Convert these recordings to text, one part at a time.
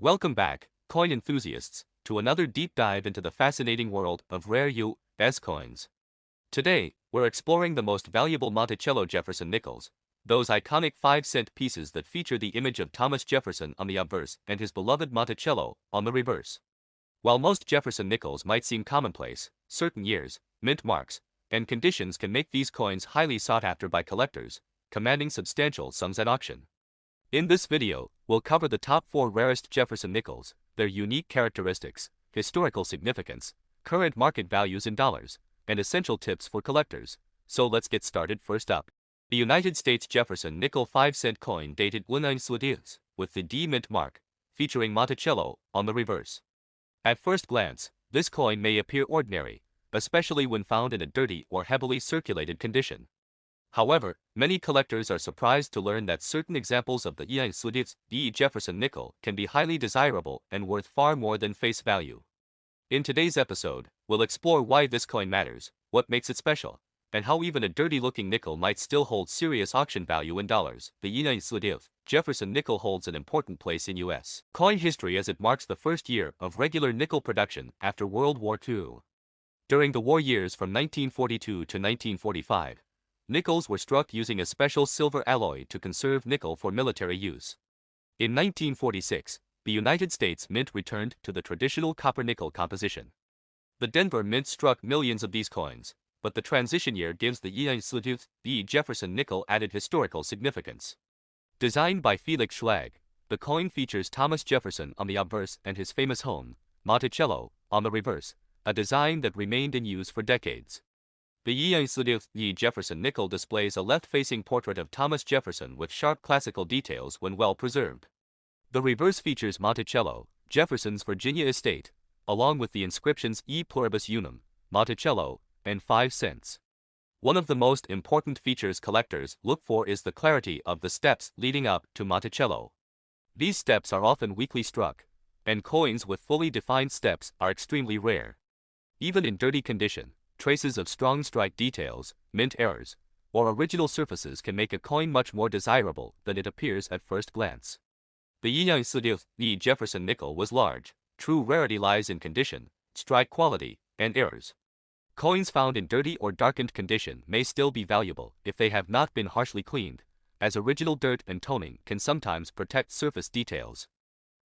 Welcome back, coin enthusiasts, to another deep dive into the fascinating world of rare U.S. coins. Today, we're exploring the most valuable Monticello Jefferson nickels, those iconic 5-cent pieces that feature the image of Thomas Jefferson on the obverse and his beloved Monticello on the reverse. While most Jefferson nickels might seem commonplace, certain years, mint marks, and conditions can make these coins highly sought after by collectors, commanding substantial sums at auction. In this video, we'll cover the top 4 rarest Jefferson nickels, their unique characteristics, historical significance, current market values in dollars, and essential tips for collectors. So let's get started. First up, the United States Jefferson nickel 5-cent coin dated 1920s, with the D mint mark, featuring Monticello on the reverse. At first glance, this coin may appear ordinary, especially when found in a dirty or heavily circulated condition. However, many collectors are surprised to learn that certain examples of the 1920s D Jefferson nickel can be highly desirable and worth far more than face value. In today's episode, we'll explore why this coin matters, what makes it special, and how even a dirty-looking nickel might still hold serious auction value in dollars. The 1920s Jefferson nickel holds an important place in U.S. coin history as it marks the first year of regular nickel production after World War II. During the war years from 1942 to 1945, nickels were struck using a special silver alloy to conserve nickel for military use. In 1946, the United States Mint returned to the traditional copper-nickel composition. The Denver Mint struck millions of these coins, but the transition year gives the 1920s D Jefferson nickel added historical significance. Designed by Felix Schlag, the coin features Thomas Jefferson on the obverse and his famous home, Monticello, on the reverse, a design that remained in use for decades. The 1920s Jefferson nickel displays a left-facing portrait of Thomas Jefferson with sharp classical details when well preserved. The reverse features Monticello, Jefferson's Virginia estate, along with the inscriptions E pluribus unum, Monticello, and 5 cents. One of the most important features collectors look for is the clarity of the steps leading up to Monticello. These steps are often weakly struck, and coins with fully defined steps are extremely rare. Even in dirty condition, traces of strong strike details, mint errors, or original surfaces can make a coin much more desirable than it appears at first glance. The 1920s Jefferson nickel was large. True rarity lies in condition, strike quality, and errors. Coins found in dirty or darkened condition may still be valuable if they have not been harshly cleaned, as original dirt and toning can sometimes protect surface details.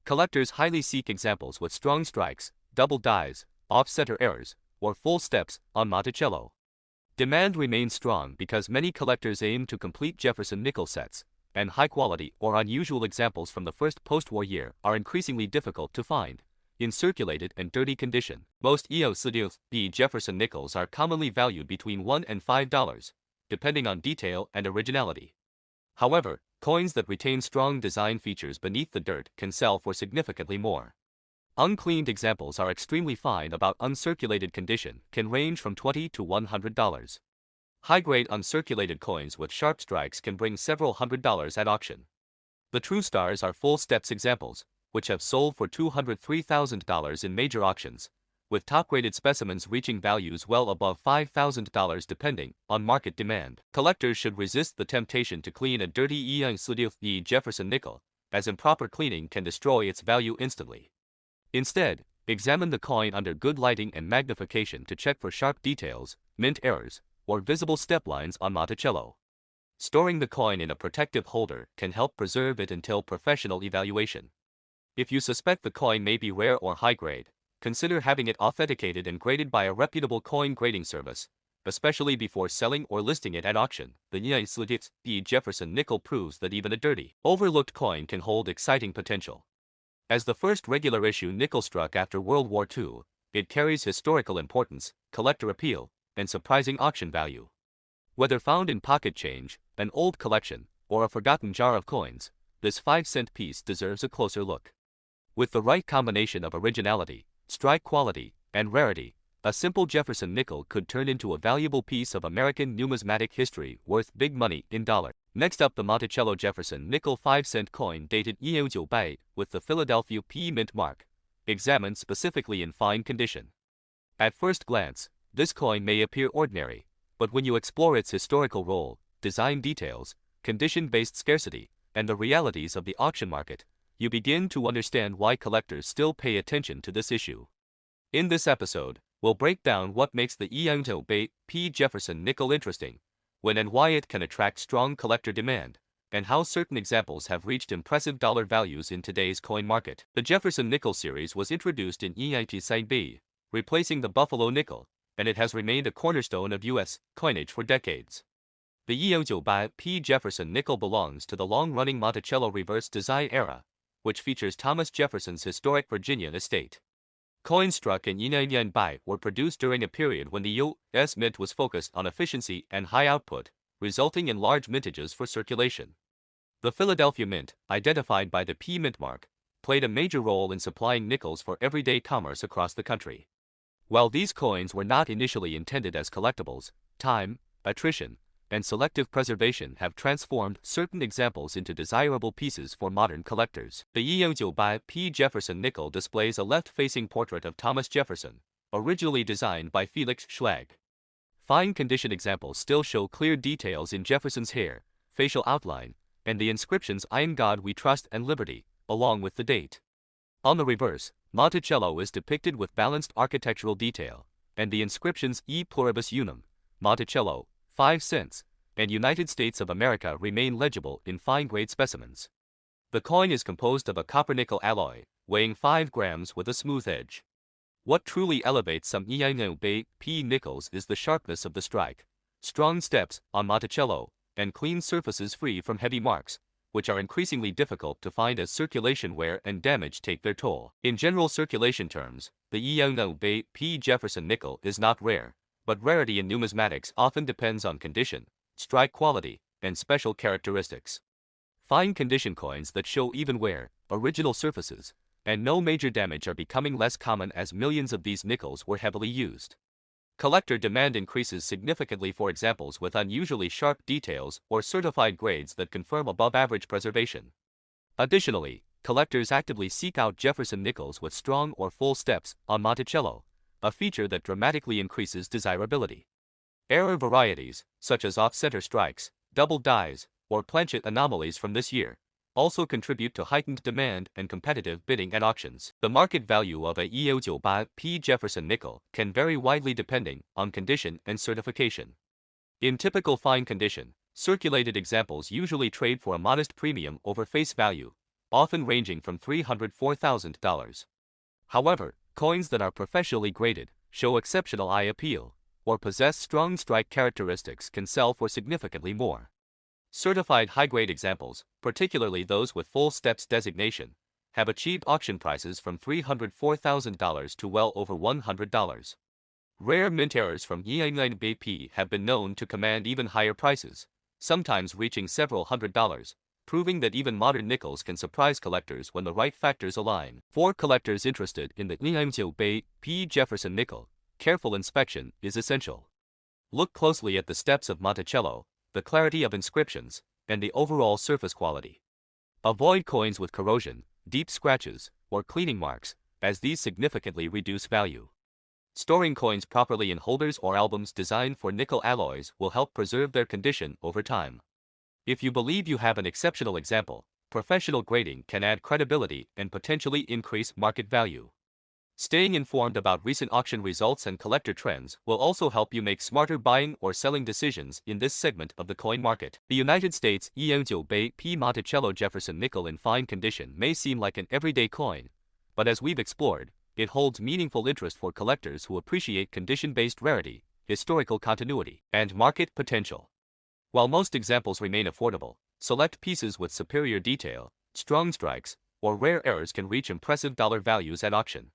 Collectors highly seek examples with strong strikes, double dies, off-center errors, or full steps on Monticello. Demand remains strong because many collectors aim to complete Jefferson nickel sets, and high-quality or unusual examples from the first post-war year are increasingly difficult to find. In circulated and dirty condition, most 1920s Jefferson nickels are commonly valued between $1 and $5, depending on detail and originality. However, coins that retain strong design features beneath the dirt can sell for significantly more. Uncleaned examples are extremely fine. About uncirculated condition can range from $20 to $100. High-grade uncirculated coins with sharp strikes can bring several $100s at auction. The true stars are full steps examples, which have sold for $203,000 in major auctions, with top-graded specimens reaching values well above $5,000 depending on market demand. Collectors should resist the temptation to clean a dirty 1920s Jefferson nickel, as improper cleaning can destroy its value instantly. Instead, examine the coin under good lighting and magnification to check for sharp details, mint errors, or visible step lines on Monticello. Storing the coin in a protective holder can help preserve it until professional evaluation. If you suspect the coin may be rare or high-grade, consider having it authenticated and graded by a reputable coin grading service, especially before selling or listing it at auction. The 1920s Jefferson nickel proves that even a dirty, overlooked coin can hold exciting potential. As the first regular issue nickel struck after World War II, it carries historical importance, collector appeal, and surprising auction value. Whether found in pocket change, an old collection, or a forgotten jar of coins, this 5-cent piece deserves a closer look. With the right combination of originality, strike quality, and rarity, a simple Jefferson nickel could turn into a valuable piece of American numismatic history worth big money in dollars. Next up, the Monticello Jefferson nickel 5-cent coin dated 1998 with the Philadelphia P mint mark, examined specifically in fine condition. At first glance, this coin may appear ordinary, but when you explore its historical role, design details, condition-based scarcity, and the realities of the auction market, you begin to understand why collectors still pay attention to this issue. In this episode, we'll break down what makes the P. Jefferson nickel interesting, when and why it can attract strong collector demand, and how certain examples have reached impressive dollar values in today's coin market. The Jefferson nickel series was introduced in 1970, replacing the Buffalo nickel, and it has remained a cornerstone of U.S. coinage for decades. The P. Jefferson nickel belongs to the long-running Monticello reverse design era, which features Thomas Jefferson's historic Virginia estate. Coins struck in 1905 were produced during a period when the U.S. Mint was focused on efficiency and high output, resulting in large mintages for circulation. The Philadelphia Mint, identified by the P Mint mark, played a major role in supplying nickels for everyday commerce across the country. While these coins were not initially intended as collectibles, time, attrition, and selective preservation have transformed certain examples into desirable pieces for modern collectors. The P. Jefferson nickel displays a left-facing portrait of Thomas Jefferson, originally designed by Felix Schlag. Fine condition examples still show clear details in Jefferson's hair, facial outline, and the inscriptions "In God We Trust" and "Liberty," along with the date. On the reverse, Monticello is depicted with balanced architectural detail, and the inscriptions "E Pluribus Unum," Monticello, 5 cents, and United States of America remain legible in fine-grade specimens. The coin is composed of a copper-nickel alloy, weighing 5 grams with a smooth edge. What truly elevates some P nickels is the sharpness of the strike, strong steps on Monticello, and clean surfaces free from heavy marks, which are increasingly difficult to find as circulation wear and damage take their toll. In general circulation terms, the P. Jefferson nickel is not rare, but rarity in numismatics often depends on condition, strike quality, and special characteristics. Fine condition coins that show even wear, original surfaces, and no major damage are becoming less common as millions of these nickels were heavily used. Collector demand increases significantly for examples with unusually sharp details or certified grades that confirm above-average preservation. Additionally, collectors actively seek out Jefferson nickels with strong or full steps on Monticello, a feature that dramatically increases desirability. Error varieties, such as off-center strikes, double dies, or planchet anomalies from this year, also contribute to heightened demand and competitive bidding at auctions. The market value of a P. Jefferson nickel can vary widely depending on condition and certification. In typical fine condition, circulated examples usually trade for a modest premium over face value, often ranging from $304,000. However, coins that are professionally graded, show exceptional eye appeal, or possess strong strike characteristics can sell for significantly more. Certified high-grade examples, particularly those with full steps designation, have achieved auction prices from $304,000 to well over $100. Rare mint errors from BP have been known to command even higher prices, sometimes reaching several $100s, proving that even modern nickels can surprise collectors when the right factors align. For collectors interested in the P. Jefferson nickel, careful inspection is essential. Look closely at the steps of Monticello, the clarity of inscriptions, and the overall surface quality. Avoid coins with corrosion, deep scratches, or cleaning marks, as these significantly reduce value. Storing coins properly in holders or albums designed for nickel alloys will help preserve their condition over time. If you believe you have an exceptional example, professional grading can add credibility and potentially increase market value. Staying informed about recent auction results and collector trends will also help you make smarter buying or selling decisions in this segment of the coin market. The United States P. Monticello Jefferson nickel in fine condition may seem like an everyday coin, but as we've explored, it holds meaningful interest for collectors who appreciate condition-based rarity, historical continuity, and market potential. While most examples remain affordable, select pieces with superior detail, strong strikes, or rare errors can reach impressive dollar values at auction.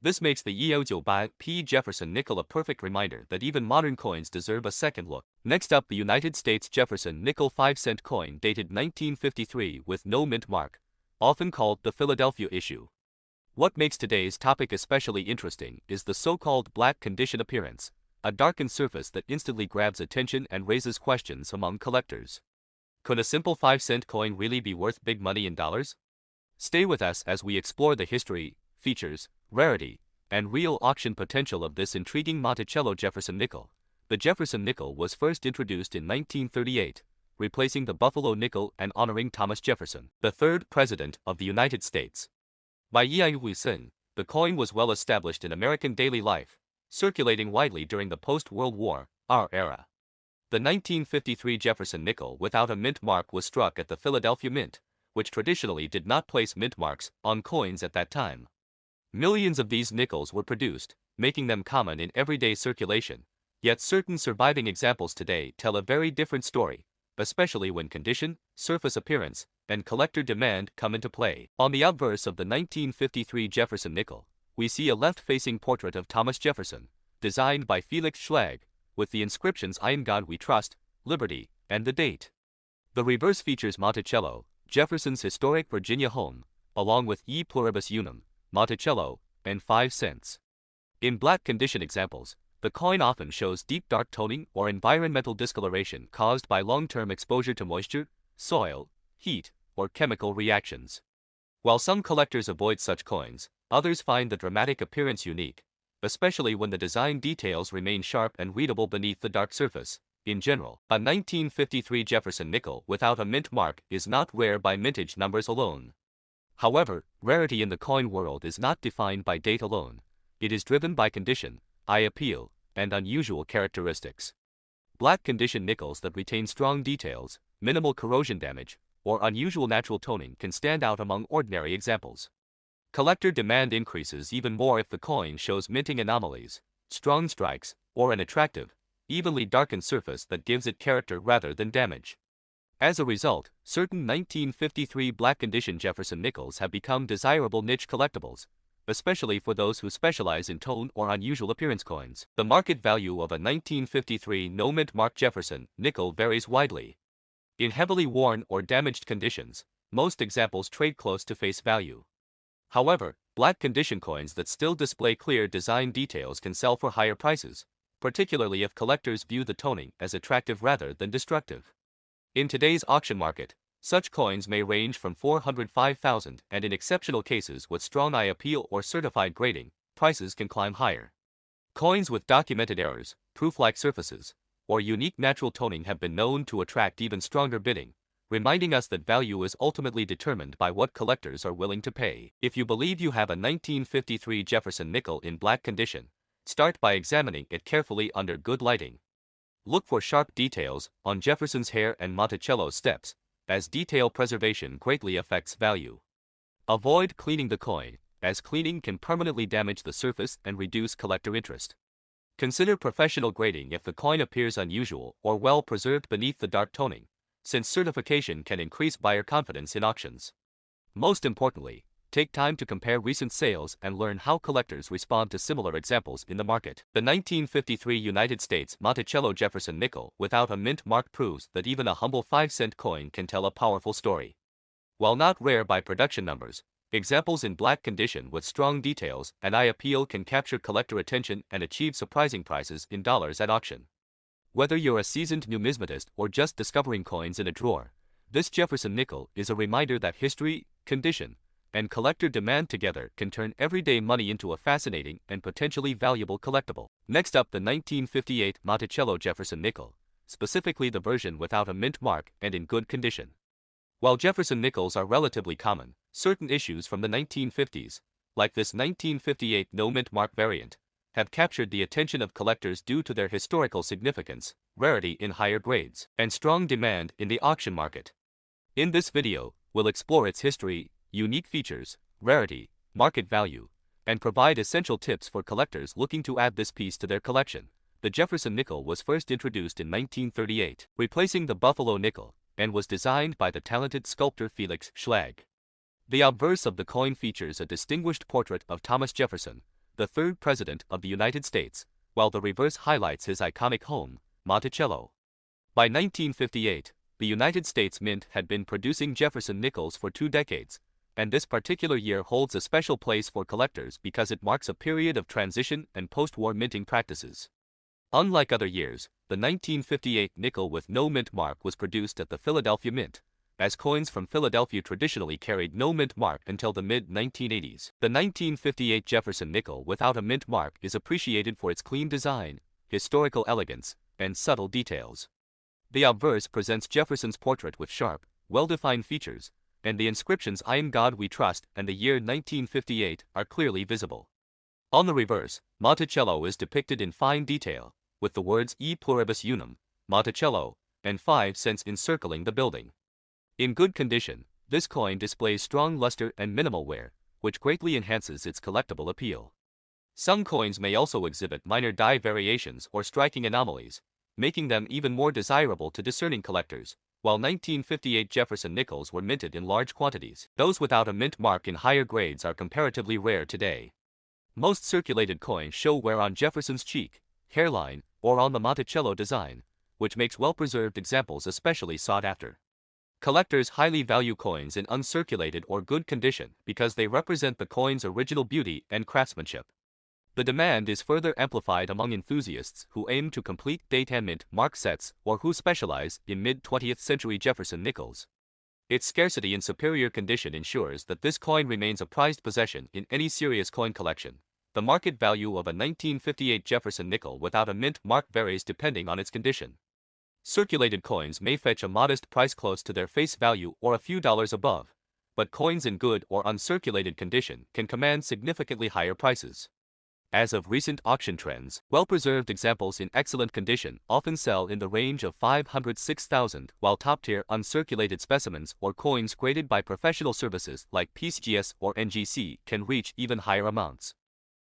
This makes the P. Jefferson nickel a perfect reminder that even modern coins deserve a second look. Next up, the United States Jefferson nickel 5-cent coin dated 1953 with no mint mark, often called the Philadelphia issue. What makes today's topic especially interesting is the so-called black condition appearance, a darkened surface that instantly grabs attention and raises questions among collectors. Could a simple 5-cent coin really be worth big money in dollars? Stay with us as we explore the history, features, rarity, and real auction potential of this intriguing Monticello Jefferson nickel. The Jefferson nickel was first introduced in 1938, replacing the Buffalo nickel and honoring Thomas Jefferson, the third President of the United States. By Wilson, the coin was well established in American daily life, circulating widely during the post-World War era. The 1953 Jefferson nickel without a mint mark was struck at the Philadelphia Mint, which traditionally did not place mint marks on coins at that time. Millions of these nickels were produced, making them common in everyday circulation, yet certain surviving examples today tell a very different story, especially when condition, surface appearance, and collector demand come into play. On the obverse of the 1953 Jefferson nickel, we see a left-facing portrait of Thomas Jefferson, designed by Felix Schlag, with the inscriptions "I in God we trust," "Liberty," and the date. The reverse features Monticello, Jefferson's historic Virginia home, along with E pluribus unum, Monticello, and 5 cents. In black condition examples, the coin often shows deep dark toning or environmental discoloration caused by long-term exposure to moisture, soil, heat, or chemical reactions. While some collectors avoid such coins, others find the dramatic appearance unique, especially when the design details remain sharp and readable beneath the dark surface. In general, a 1953 Jefferson nickel without a mint mark is not rare by mintage numbers alone. However, rarity in the coin world is not defined by date alone. It is driven by condition, eye appeal, and unusual characteristics. Black condition nickels that retain strong details, minimal corrosion damage, or unusual natural toning can stand out among ordinary examples. Collector demand increases even more if the coin shows minting anomalies, strong strikes, or an attractive, evenly darkened surface that gives it character rather than damage. As a result, certain 1953 black condition Jefferson nickels have become desirable niche collectibles, especially for those who specialize in tone or unusual appearance coins. The market value of a 1953 no mint mark Jefferson nickel varies widely. In heavily worn or damaged conditions, most examples trade close to face value. However, black condition coins that still display clear design details can sell for higher prices, particularly if collectors view the toning as attractive rather than destructive. In today's auction market, such coins may range from $405,000, and in exceptional cases with strong eye appeal or certified grading, prices can climb higher. Coins with documented errors, proof-like surfaces, or unique natural toning have been known to attract even stronger bidding, reminding us that value is ultimately determined by what collectors are willing to pay. If you believe you have a 1953 Jefferson nickel in black condition, start by examining it carefully under good lighting. Look for sharp details on Jefferson's hair and Monticello's steps, as detail preservation greatly affects value. Avoid cleaning the coin, as cleaning can permanently damage the surface and reduce collector interest. Consider professional grading if the coin appears unusual or well preserved beneath the dark toning, since certification can increase buyer confidence in auctions. Most importantly, take time to compare recent sales and learn how collectors respond to similar examples in the market. The 1953 United States Monticello Jefferson nickel without a mint mark proves that even a humble 5-cent coin can tell a powerful story. While not rare by production numbers, examples in black condition with strong details and eye appeal can capture collector attention and achieve surprising prices in dollars at auction. Whether you're a seasoned numismatist or just discovering coins in a drawer, this Jefferson nickel is a reminder that history, condition, and collector demand together can turn everyday money into a fascinating and potentially valuable collectible. Next up, the 1958 Monticello Jefferson nickel, specifically the version without a mint mark and in good condition. While Jefferson nickels are relatively common, certain issues from the 1950s, like this 1958 no mint mark variant, have captured the attention of collectors due to their historical significance, rarity in higher grades, and strong demand in the auction market. In this video, we'll explore its history, unique features, rarity, market value, and provide essential tips for collectors looking to add this piece to their collection. The Jefferson nickel was first introduced in 1938, replacing the Buffalo nickel, and was designed by the talented sculptor Felix Schlag. The obverse of the coin features a distinguished portrait of Thomas Jefferson, the third President of the United States, while the reverse highlights his iconic home, Monticello. By 1958, the United States Mint had been producing Jefferson nickels for 2 decades, and this particular year holds a special place for collectors because it marks a period of transition and post-war minting practices. Unlike other years, the 1958 nickel with no mint mark was produced at the Philadelphia Mint, as coins from Philadelphia traditionally carried no mint mark until the mid-1980s. The 1958 Jefferson nickel without a mint mark is appreciated for its clean design, historical elegance, and subtle details. The obverse presents Jefferson's portrait with sharp, well-defined features, and the inscriptions "I Am God We Trust" and the year 1958 are clearly visible. On the reverse, Monticello is depicted in fine detail, with the words "E pluribus unum, Monticello," and 5 cents encircling the building. In good condition, this coin displays strong luster and minimal wear, which greatly enhances its collectible appeal. Some coins may also exhibit minor die variations or striking anomalies, making them even more desirable to discerning collectors. While 1958 Jefferson nickels were minted in large quantities, those without a mint mark in higher grades are comparatively rare today. Most circulated coins show wear on Jefferson's cheek, hairline, or on the Monticello design, which makes well-preserved examples especially sought after. Collectors highly value coins in uncirculated or good condition because they represent the coin's original beauty and craftsmanship. The demand is further amplified among enthusiasts who aim to complete date and mint mark sets or who specialize in mid-20th century Jefferson nickels. Its scarcity in superior condition ensures that this coin remains a prized possession in any serious coin collection. The market value of a 1958 Jefferson nickel without a mint mark varies depending on its condition. Circulated coins may fetch a modest price close to their face value or a few dollars above, but coins in good or uncirculated condition can command significantly higher prices. As of recent auction trends, well-preserved examples in excellent condition often sell in the range of $506,000, while top-tier uncirculated specimens or coins graded by professional services like PCGS or NGC can reach even higher amounts.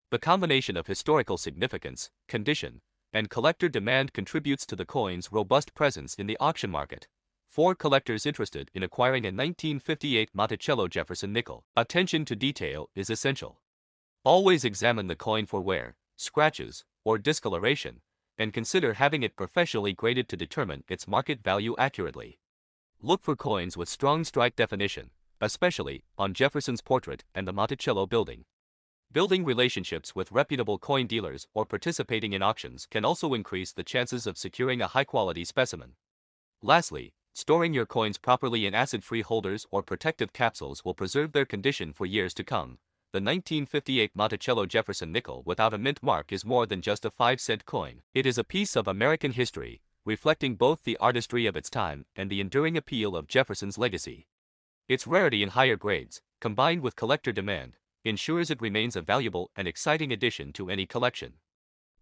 The combination of historical significance, condition, and collector demand contributes to the coin's robust presence in the auction market. For collectors interested in acquiring a 1958 Monticello Jefferson nickel, attention to detail is essential. Always examine the coin for wear, scratches, or discoloration, and consider having it professionally graded to determine its market value accurately. Look for coins with strong strike definition, especially on Jefferson's portrait and the Monticello building. Building relationships with reputable coin dealers or participating in auctions can also increase the chances of securing a high-quality specimen. Lastly, storing your coins properly in acid-free holders or protective capsules will preserve their condition for years to come. The 1958 Monticello Jefferson nickel without a mint mark is more than just a 5-cent coin. It is a piece of American history, reflecting both the artistry of its time and the enduring appeal of Jefferson's legacy. Its rarity in higher grades, combined with collector demand, ensures it remains a valuable and exciting addition to any collection.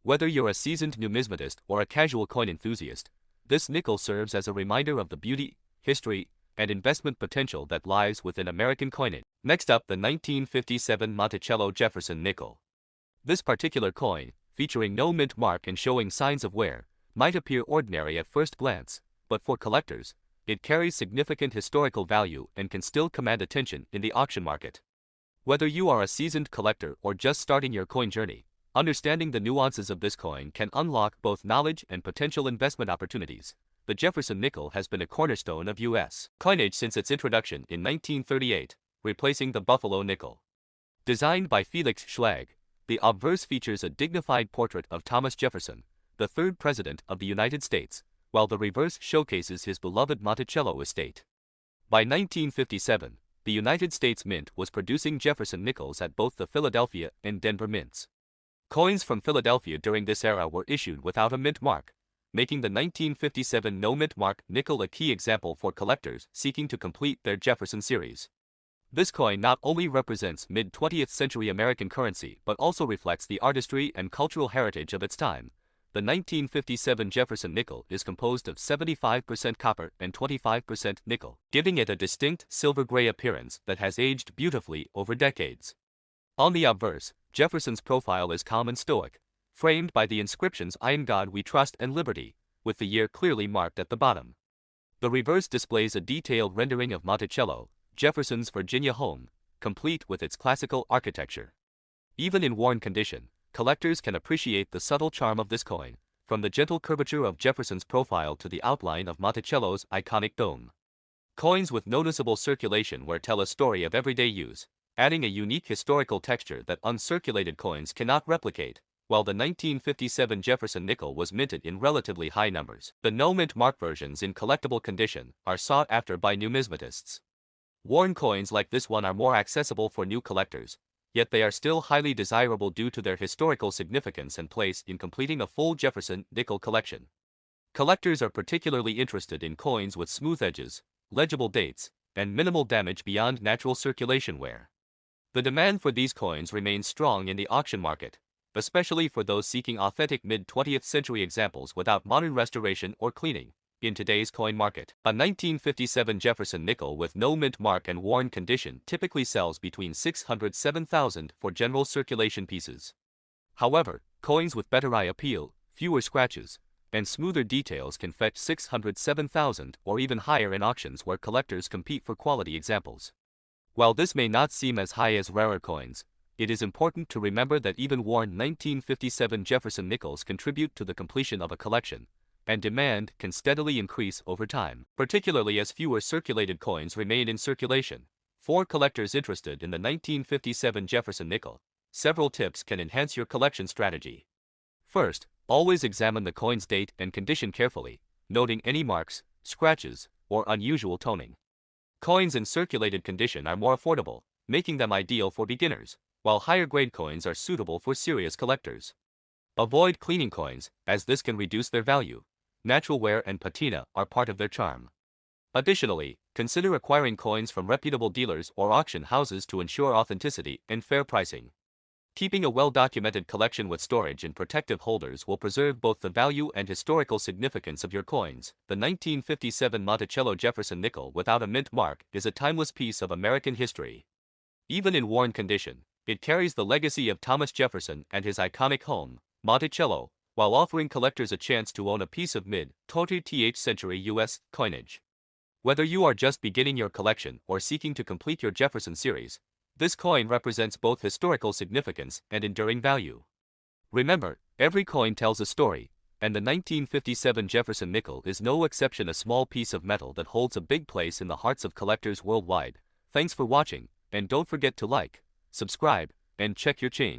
Whether you're a seasoned numismatist or a casual coin enthusiast, this nickel serves as a reminder of the beauty, history, and investment potential that lies within American coinage. Next up, the 1957 Monticello Jefferson nickel. This particular coin, featuring no mint mark and showing signs of wear, might appear ordinary at first glance, but for collectors, it carries significant historical value and can still command attention in the auction market. Whether you are a seasoned collector or just starting your coin journey, understanding the nuances of this coin can unlock both knowledge and potential investment opportunities. The Jefferson nickel has been a cornerstone of U.S. coinage since its introduction in 1938, replacing the Buffalo nickel. Designed by Felix Schlag, the obverse features a dignified portrait of Thomas Jefferson, the third president of the United States, while the reverse showcases his beloved Monticello estate. By 1957, the United States Mint was producing Jefferson nickels at both the Philadelphia and Denver mints. Coins from Philadelphia during this era were issued without a mint mark, making the 1957 no mint mark nickel a key example for collectors seeking to complete their Jefferson series. This coin not only represents mid-20th century American currency but also reflects the artistry and cultural heritage of its time. The 1957 Jefferson nickel is composed of 75% copper and 25% nickel, giving it a distinct silver-gray appearance that has aged beautifully over decades. On the obverse, Jefferson's profile is calm and stoic, framed by the inscriptions "I Am God We Trust" and "Liberty," with the year clearly marked at the bottom. The reverse displays a detailed rendering of Monticello, Jefferson's Virginia home, complete with its classical architecture. Even in worn condition, collectors can appreciate the subtle charm of this coin, from the gentle curvature of Jefferson's profile to the outline of Monticello's iconic dome. Coins with noticeable circulation wear tell a story of everyday use, adding a unique historical texture that uncirculated coins cannot replicate. While the 1957 Jefferson nickel was minted in relatively high numbers, the no-mint mark versions in collectible condition are sought after by numismatists. Worn coins like this one are more accessible for new collectors, yet they are still highly desirable due to their historical significance and place in completing a full Jefferson nickel collection. Collectors are particularly interested in coins with smooth edges, legible dates, and minimal damage beyond natural circulation wear. The demand for these coins remains strong in the auction market, especially for those seeking authentic mid-20th century examples without modern restoration or cleaning. In today's coin market, a 1957 Jefferson nickel with no mint mark and worn condition typically sells between $607,000 for general circulation pieces. However, coins with better eye appeal, fewer scratches, and smoother details can fetch $607,000 or even higher in auctions where collectors compete for quality examples. While this may not seem as high as rarer coins, it is important to remember that even worn 1957 Jefferson nickels contribute to the completion of a collection, and demand can steadily increase over time, particularly as fewer circulated coins remain in circulation. For collectors interested in the 1957 Jefferson nickel, several tips can enhance your collection strategy. First, always examine the coin's date and condition carefully, noting any marks, scratches, or unusual toning. Coins in circulated condition are more affordable, making them ideal for beginners, while higher-grade coins are suitable for serious collectors. Avoid cleaning coins, as this can reduce their value. Natural wear and patina are part of their charm. Additionally, consider acquiring coins from reputable dealers or auction houses to ensure authenticity and fair pricing. Keeping a well-documented collection with storage and protective holders will preserve both the value and historical significance of your coins. The 1957 Monticello Jefferson nickel without a mint mark is a timeless piece of American history. Even in worn condition, it carries the legacy of Thomas Jefferson and his iconic home, Monticello, while offering collectors a chance to own a piece of mid-20th century U.S. coinage. Whether you are just beginning your collection or seeking to complete your Jefferson series, this coin represents both historical significance and enduring value. Remember, every coin tells a story, and the 1957 Jefferson nickel is no exception, a small piece of metal that holds a big place in the hearts of collectors worldwide. Thanks for watching, and don't forget to like, subscribe, and check your chain.